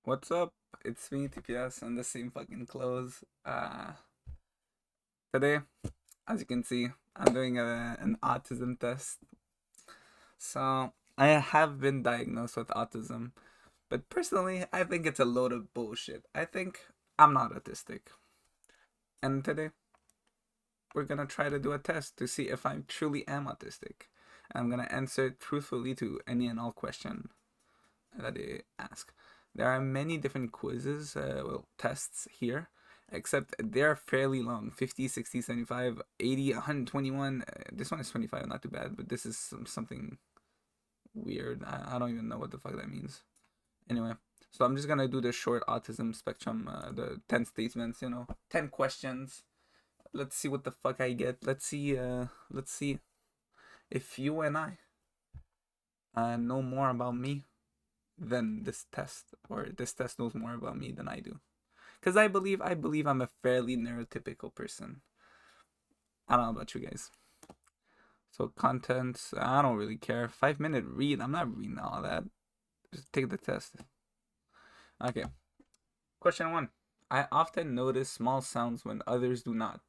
What's up? It's me, TPS, and the same fucking clothes. Today, as you can see, I'm doing an autism test. So, I have been diagnosed with autism, but personally, I think it's a load of bullshit. I think I'm not autistic. And today, we're gonna try to do a test to see if I truly am autistic. And I'm gonna answer truthfully to any and all question that they ask. There are many different quizzes, tests here, except they're fairly long 50, 60, 75, 80, 121. This one is 25, not too bad, but this is something weird. I don't even know what the fuck that means. Anyway, so I'm just gonna do the short autism spectrum, the 10 statements, 10 questions. Let's see what the fuck I get. Let's see if you and I know more about me than this test, or this test knows more about me than I do. Because I believe I'm a fairly neurotypical person. I don't know about you guys. So contents, I don't really care. 5 minute read, I'm not reading all that. Just take the test. Okay. Question one. I often notice small sounds when others do not.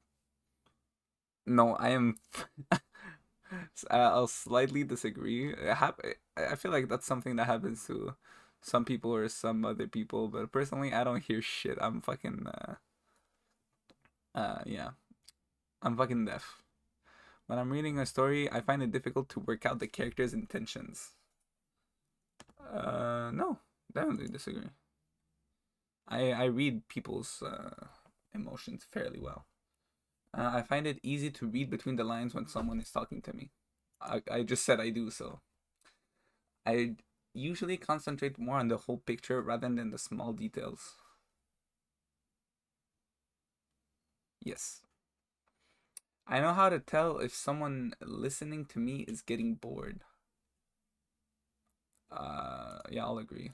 No, I am. I'll slightly disagree. I feel like that's something that happens to some people or some other people, but personally, I don't hear shit. I'm fucking yeah, I'm fucking deaf. When I'm reading a story, I find it difficult to work out the character's intentions. No, definitely disagree. I read people's emotions fairly well. I find it easy to read between the lines when someone is talking to me. I just said I do, so I usually concentrate more on the whole picture rather than the small details. Yes. I know how to tell if someone listening to me is getting bored. Yeah, I'll agree.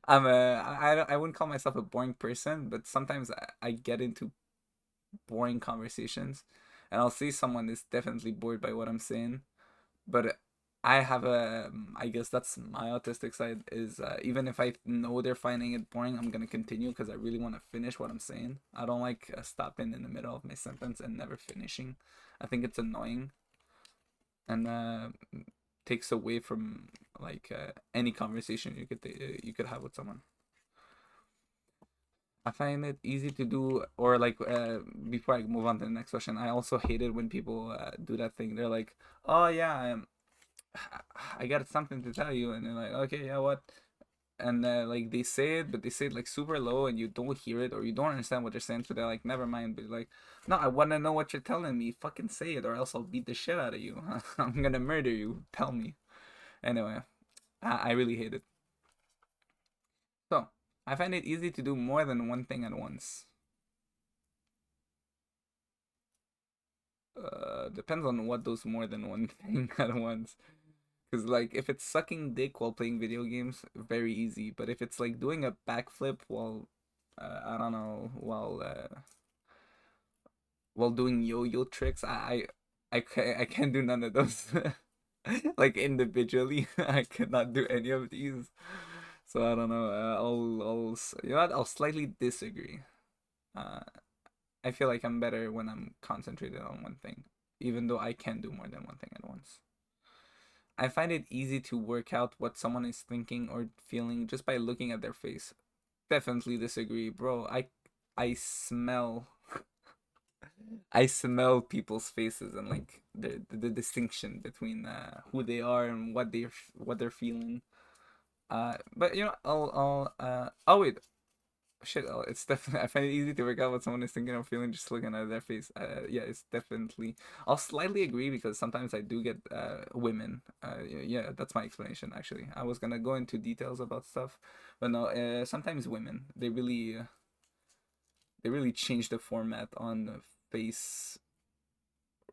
I wouldn't call myself a boring person, but sometimes I get into boring conversations, and I'll see someone is definitely bored by what I'm saying. But I have I guess that's my autistic side is, even if I know they're finding it boring, I'm gonna continue because I really want to finish what I'm saying. I don't like stopping in the middle of my sentence and never finishing. I think it's annoying, and takes away from like any conversation you could have with someone. I find it easy to do, or like, before I move on to the next question, I also hate it when people do that thing. They're like, "Oh yeah, I got something to tell you," and they're like, "Okay, yeah, what?" And like they say it, but they say it like super low, and you don't hear it, or you don't understand what they're saying. So they're like, "Never mind." But like, no, I want to know what you're telling me. Fucking say it, or else I'll beat the shit out of you. I'm gonna murder you. Tell me. Anyway, I really hate it. So I find it easy to do more than one thing at once. Depends on what does more than one thing at once. Because like if it's sucking dick while playing video games, very easy. But if it's like doing a backflip while, I don't know, while doing yo-yo tricks, I can't do none of those. Like individually, I cannot do any of these. So I don't know. I'll slightly disagree. Uh, I feel like I'm better when I'm concentrated on one thing, even though I can do more than one thing at once. I find it easy to work out what someone is thinking or feeling just by looking at their face. Definitely disagree, bro. I smell I smell people's faces and like the distinction between who they are and what they're feeling. But oh wait, shit, it's definitely I find it easy to work out what someone is thinking or feeling just looking at their face. Yeah, it's definitely. I'll slightly agree because sometimes I do get women. Yeah, that's my explanation. Actually, I was gonna go into details about stuff, but no. Sometimes women they really change the format on the face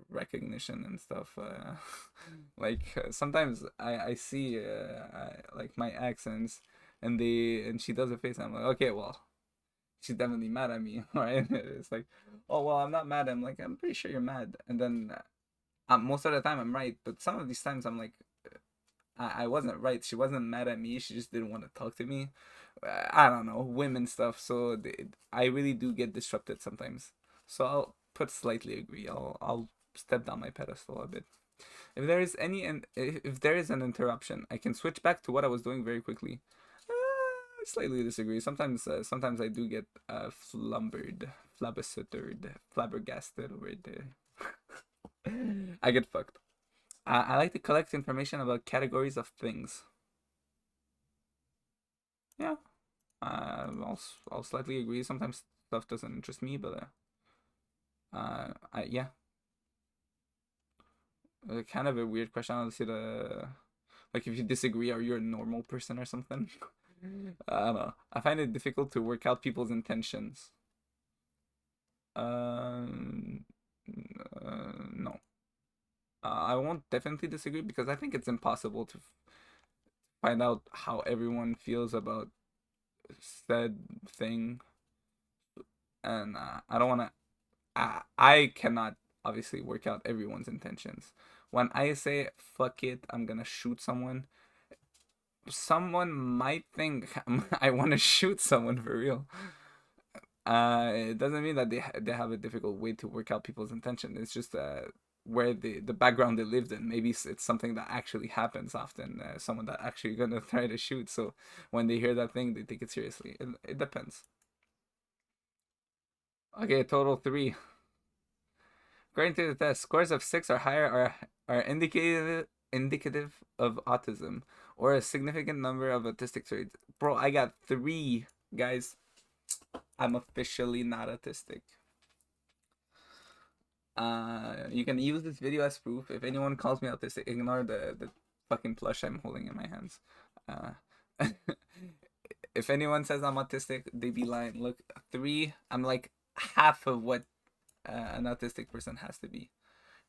recognition and stuff. Like sometimes I see like my accents and she does a face and I'm like, okay, well, she's definitely mad at me, right? It's like, oh well, I'm not mad. I'm like, I'm pretty sure you're mad. And then most of the time I'm right, but some of these times I'm like, I wasn't right. She wasn't mad at me. She just didn't want to talk to me. I don't know, women stuff. So I really do get disrupted sometimes. So I'll put slightly agree. I'll step down my pedestal a bit. If there is any and if there is an interruption, I can switch back to what I was doing very quickly. I slightly disagree. Sometimes I do get flabbergasted over there. I get fucked. I like to collect information about categories of things. Yeah, I'll slightly agree. Sometimes stuff doesn't interest me, but yeah, kind of a weird question. Honestly, like if you disagree, are you a normal person or something? I don't know. I find it difficult to work out people's intentions. Um, no. I won't definitely disagree because I think it's impossible to find out how everyone feels about said thing, and I don't want to. I cannot obviously work out everyone's intentions. When I say fuck it, I'm gonna shoot someone. Someone might think I want to shoot someone for real. It doesn't mean that they have a difficult way to work out people's intention. It's just where the background they lived in. Maybe it's something that actually happens often. Someone that actually gonna try to shoot. So when they hear that thing, they take it seriously. It depends. Okay, total three. According to the test, scores of six or higher are indicative of autism or a significant number of autistic traits. Bro, I got three, guys. I'm officially not autistic. You can use this video as proof. If anyone calls me autistic, ignore the fucking plush I'm holding in my hands. Uh, if anyone says I'm autistic, they be lying. Look, three. I'm like half of what an autistic person has to be.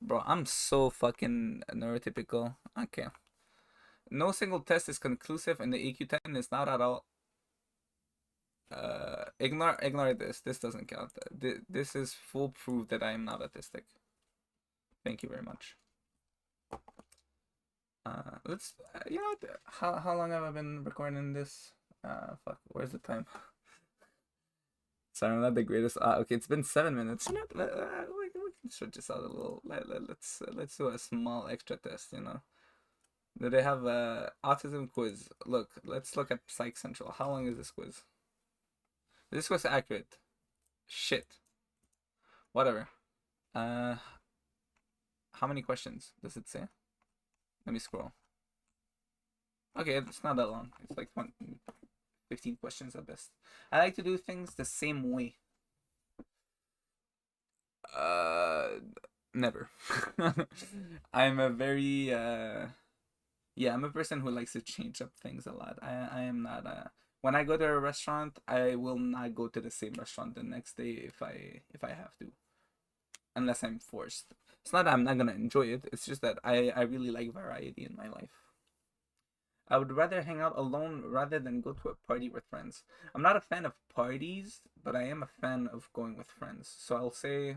Bro, I'm so fucking neurotypical. Okay. No single test is conclusive, and the AQ10 is not at all. Ignore this. This doesn't count. This is full proof that I am not autistic. Thank you very much. Let's. You know what? How long have I been recording this? Fuck. Where's the time? Sorry, I'm not the greatest. Okay, it's been 7 minutes. You know, we can stretch this out a little. Let's do a small extra test. You know. Do they have a autism quiz? Look, let's look at Psych Central. How long is this quiz? This was accurate. Shit. Whatever. Uh, how many questions does it say? Let me scroll. Okay, it's not that long. It's like 15 questions at best. I like to do things the same way. Uh, Never. I'm a very yeah, I'm a person who likes to change up things a lot. I am not when I go to a restaurant, I will not go to the same restaurant the next day if I have to, unless I'm forced. It's not that I'm not gonna enjoy it. It's just that I really like variety in my life. I would rather hang out alone rather than go to a party with friends. I'm not a fan of parties, but I am a fan of going with friends. So I'll say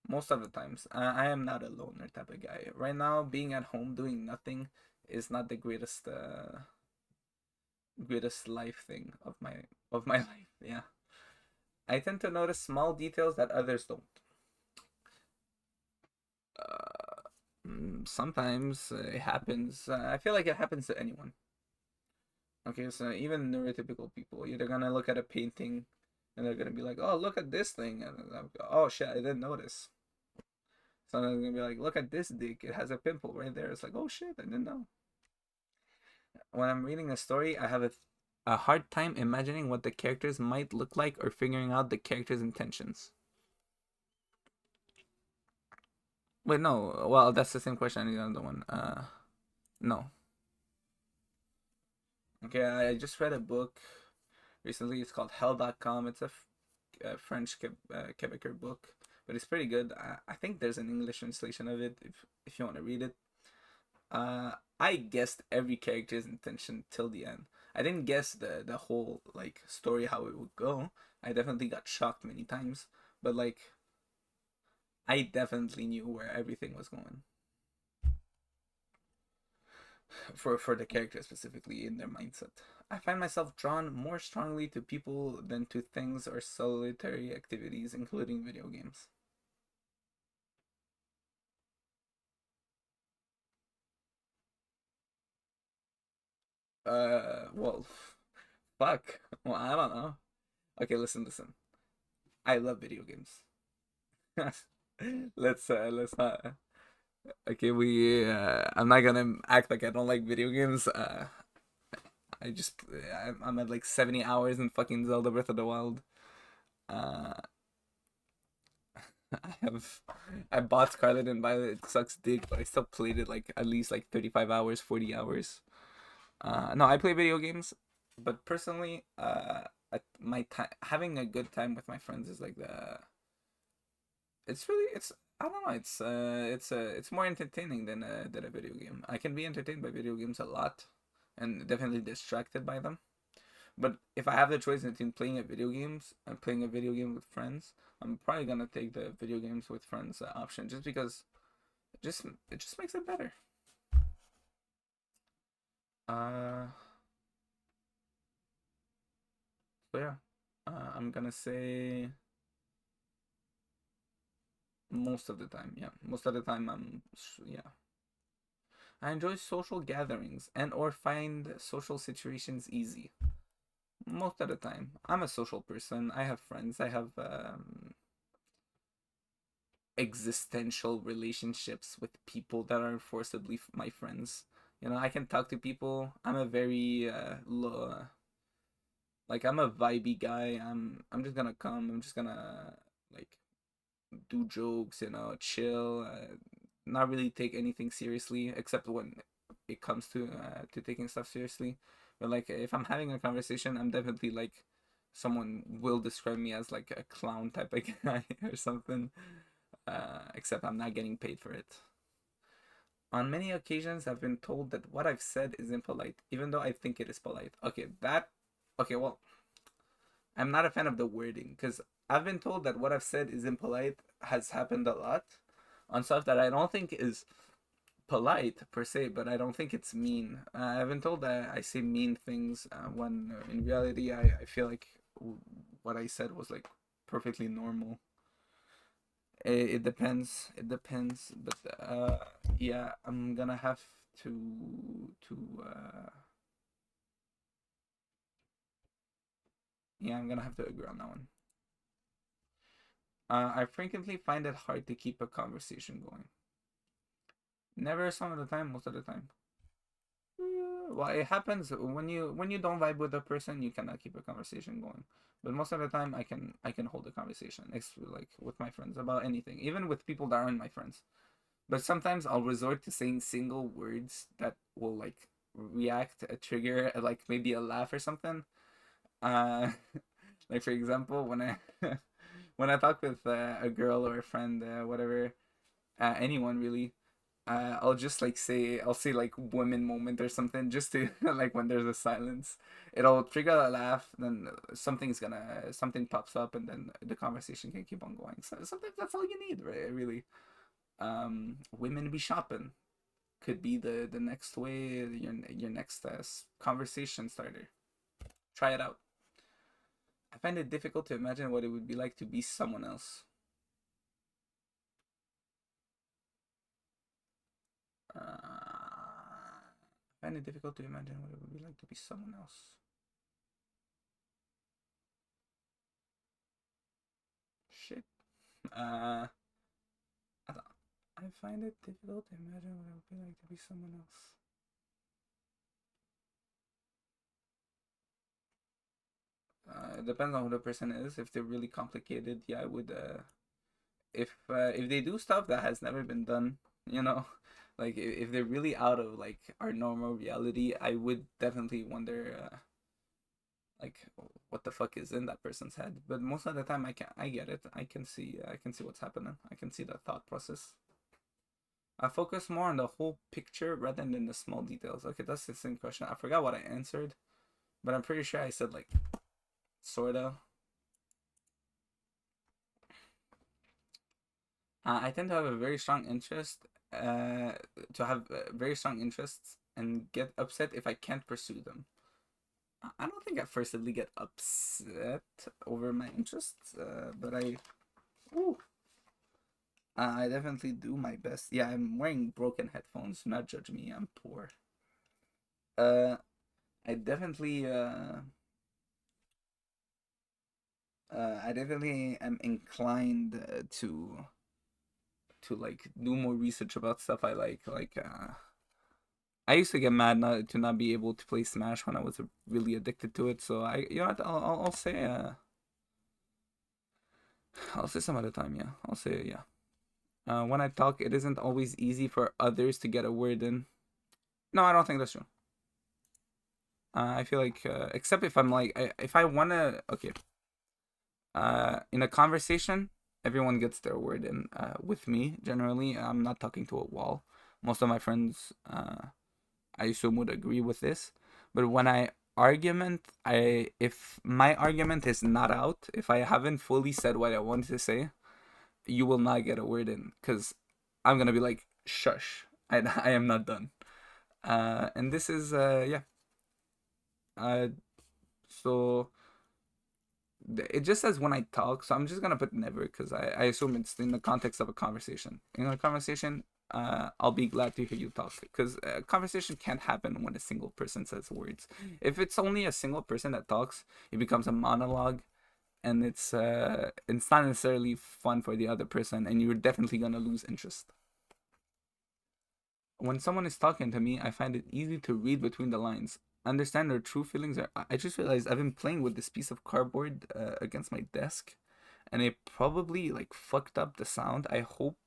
most of the times I am not a loner type of guy. Right now, being at home doing nothing is not the greatest life thing of my life. Yeah, I tend to notice small details that others don't. Sometimes it happens. I feel like it happens to anyone. Okay, so even neurotypical people, they're gonna look at a painting and they're gonna be like, "Oh, look at this thing," and oh shit, I didn't notice. So they're gonna be like, "Look at this dick; it has a pimple right there." It's like, "Oh shit, I didn't know." When I'm reading a story, I have a hard time imagining what the characters might look like or figuring out the characters' intentions. Wait, no. Well, that's the same question. I need another one. No. Okay, I just read a book recently. It's called Hell.com. It's a French Quebecer book, but it's pretty good. I think there's an English translation of it if you want to read it. I guessed every character's intention till the end. I didn't guess the whole like story how it would go. I definitely got shocked many times, but like I definitely knew where everything was going for the character specifically in their mindset. I find myself drawn more strongly to people than to things or solitary activities, including video games. Well, fuck. Well, I don't know. Okay, listen. I love video games. Let's not. Okay, I'm not gonna act like I don't like video games. I just I'm at like 70 hours in fucking Zelda Breath of the Wild. Uh, I have I bought Scarlet and Violet. It sucks dick, but I still played it like at least like 35 hours, 40 hours. No, I play video games, but personally, my time having a good time with my friends is like the. It's really it's I don't know. It's more entertaining than a video game. I can be entertained by video games a lot, and definitely distracted by them. But if I have the choice between playing a video games and playing a video game with friends, I'm probably gonna take the video games with friends option just because it just makes it better. Uh, so yeah, I'm gonna say most of the time. Yeah, most of the time yeah. I enjoy social gatherings and or find social situations easy. Most of the time, I'm a social person. I have friends. I have existential relationships with people that are forcibly my friends. You know, I can talk to people. I'm a very like I'm a vibey guy. I'm just gonna come. I'm just gonna like do jokes. You know, chill. Not really take anything seriously, except when it comes to taking stuff seriously. But like if I'm having a conversation, I'm definitely like someone will describe me as like a clown type of guy or something. Except I'm not getting paid for it. On many occasions, I've been told that what I've said is impolite, even though I think it is polite. Okay, well, I'm not a fan of the wording because I've been told that what I've said is impolite has happened a lot on stuff that I don't think is polite per se, but I don't think it's mean. I've been told that I say mean things when in reality I feel like what I said was like perfectly normal. It depends. It depends. But yeah, I'm gonna have to yeah, I'm gonna have to agree on that one. I frequently find it hard to keep a conversation going. Never some of the time, most of the time. Well, it happens when you don't vibe with a person, you cannot keep a conversation going. But most of the time, I can hold a conversation, like with my friends about anything, even with people that aren't my friends. But sometimes I'll resort to saying single words that will like react a trigger, like maybe a laugh or something. Uh, like for example, when I when I talk with a girl or a friend, whatever, anyone really, I'll just like I'll say like women moment or something just to like when there's a silence, it'll trigger a laugh. Then something pops up, and then the conversation can keep on going. So sometimes that's all you need, right? Really. Women be shopping could be the next way your next conversation starter. Try it out. I find it difficult to imagine what it would be like to be someone else. I find it difficult to imagine what it would be like to be someone else. Shit. Uh, I find it difficult to imagine what it would be like to be someone else. It depends on who the person is. If they're really complicated, yeah, I would. If they do stuff that has never been done, you know, like if they're really out of like our normal reality, I would definitely wonder like what the fuck is in that person's head. But most of the time, I get it. I can see what's happening. I can see the thought process. I focus more on the whole picture rather than the small details. Okay, that's the same question. I forgot what I answered, but I'm pretty sure I said like sorta. I tend to have a very strong interest, to have very strong interests and get upset if I can't pursue them. I don't think I firstly get upset over my interests, but ooh, I definitely do my best. Yeah, I'm wearing broken headphones. Do not judge me. I'm poor. Uh, I definitely, I definitely am inclined to like do more research about stuff I like. I used to get mad to not be able to play Smash when I was really addicted to it. So I'll say I'll say some other time. Yeah, I'll say yeah. When I talk, it isn't always easy for others to get a word in. No, I don't think that's true. I feel like except if I'm like if I wanna okay in a conversation, everyone gets their word in. With me, generally, I'm not talking to a wall. Most of my friends, I assume, would agree with this. But when I argument, I if my argument is not out, if I haven't fully said what I wanted to say, you will not get a word in because I'm gonna be like, shush, I am not done. And this is yeah. Uh, so it just says when I talk, so I'm just gonna put never because I assume it's in the context of a conversation. In a conversation, I'll be glad to hear you talk because a conversation can't happen when a single person says words. If it's only a single person that talks, it becomes a monologue, and it's not necessarily fun for the other person, and you're definitely gonna lose interest. When someone is talking to me, I find it easy to read between the lines, understand their true feelings. I just realized I've been playing with this piece of cardboard against my desk, and it probably like fucked up the sound. I hope.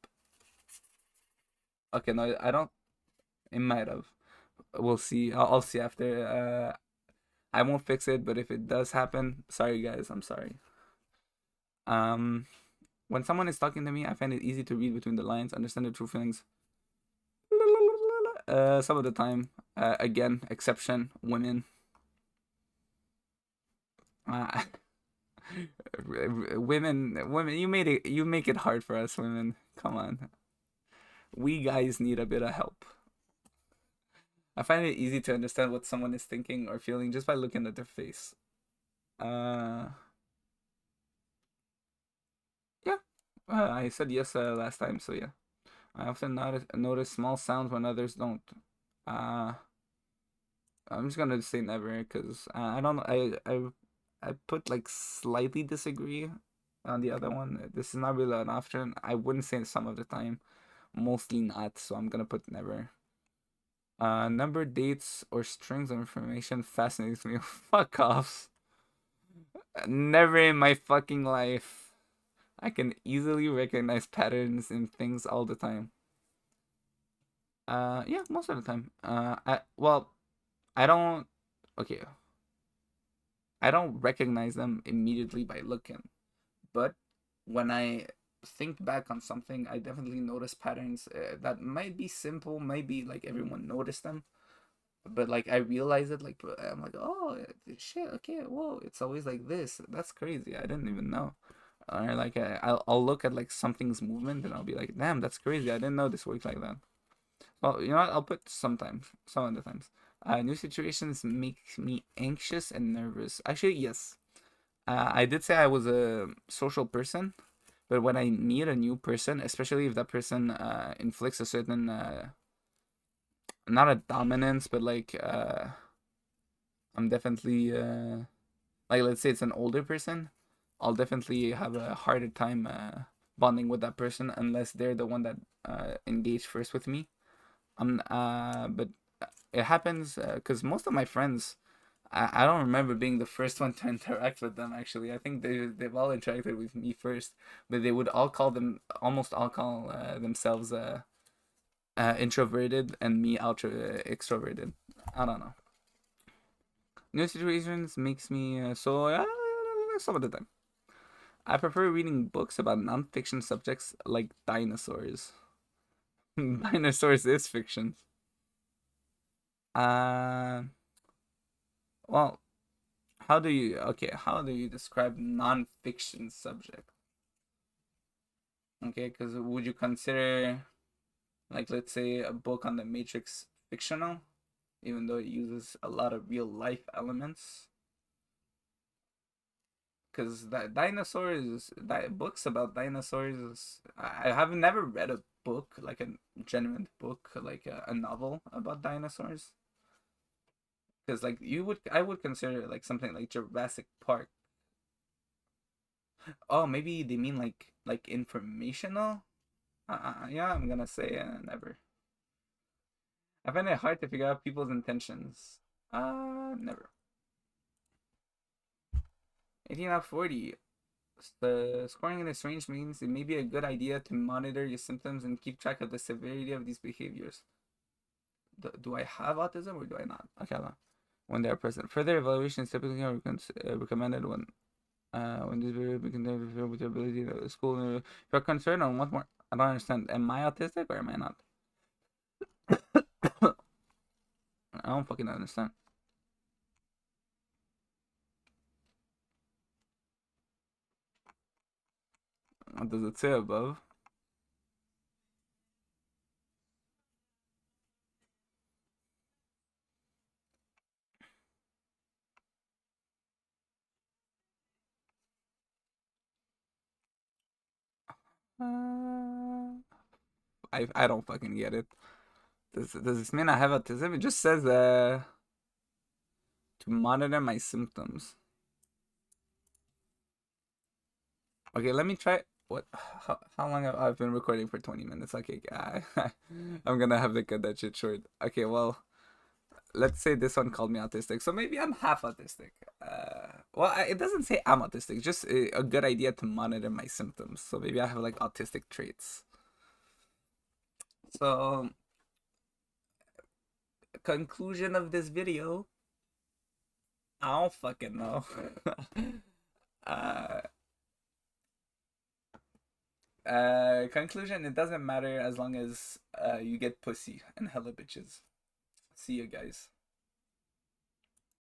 Okay, no, I don't. It might have. We'll see. I'll see after. I won't fix it, but if it does happen, sorry guys, I'm sorry. Um, when someone is talking to me, I find it easy to read between the lines, understand their true feelings. Some of the time, again, exception, women. Uh, women, you make it hard for us women. Come on, we guys need a bit of help. I find it easy to understand what someone is thinking or feeling just by looking at their face. Uh, yeah, I said yes last time, so yeah. I often notice small sounds when others don't. Uh, I'm just gonna say never because I don't. I put like slightly disagree on the other one. This is not really an option. I wouldn't say some of the time, mostly not. So I'm gonna put never. Number, dates, or strings of information fascinates me. Fuck off. Never in my fucking life. I can easily recognize patterns in things all the time. Yeah, most of the time. I don't. Okay, I don't recognize them immediately by looking, but when I think back on something, I definitely notice patterns that might be simple, maybe like everyone noticed them, but like I realize it, like I'm like, oh shit, okay, whoa, it's always like this. That's crazy. I didn't even know. Or like I'll look at like something's movement and I'll be like, damn, that's crazy. I didn't know this worked like that. Well, you know what? I'll put sometimes, some of the times. New situations make me anxious and nervous. Actually, yes. I did say I was a social person, but when I meet a new person, especially if that person inflicts a certain, not a dominance, but like I'm definitely like let's say it's an older person, I'll definitely have a harder time bonding with that person unless they're the one that engaged first with me. But it happens because most of my friends, I don't remember being the first one to interact with them. Actually, I think they've all interacted with me first, but they would all call them almost all call themselves introverted and me extroverted. I don't know. New situations makes me some of the time. I prefer reading books about non-fiction subjects like dinosaurs. Dinosaurs is fiction. Uh, well, how do you describe non-fiction subject? Okay, because would you consider like let's say a book on the Matrix fictional, even though it uses a lot of real life elements? Because books about dinosaurs. I have never read a book, like a genuine book, like a novel about dinosaurs. Because like I would consider like something like Jurassic Park. Oh, maybe they mean like informational. Yeah, I'm gonna say never. I find it hard to figure out people's intentions. Never. 18 out of 40. The scoring in this range means it may be a good idea to monitor your symptoms and keep track of the severity of these behaviors. Do I have autism or do I not? Okay, hold on. When they are present. Further evaluation is typically recommended when this video begins to interfere with your ability to school. If you're concerned on what more, I don't understand. Am I autistic or am I not? I don't fucking understand. What does it say above? Uh, I don't fucking get it. Does this mean I have autism? It just says to monitor my symptoms. Okay, let me try. What? How long have I been recording for 20 minutes? Okay, I'm gonna have to cut that shit short. Okay, well, let's say this one called me autistic, so maybe I'm half autistic. Well, it doesn't say I'm autistic, just a good idea to monitor my symptoms. So maybe I have like autistic traits. So, conclusion of this video, I don't fucking know. uh, conclusion, it doesn't matter as long as you get pussy and hella bitches. See you guys.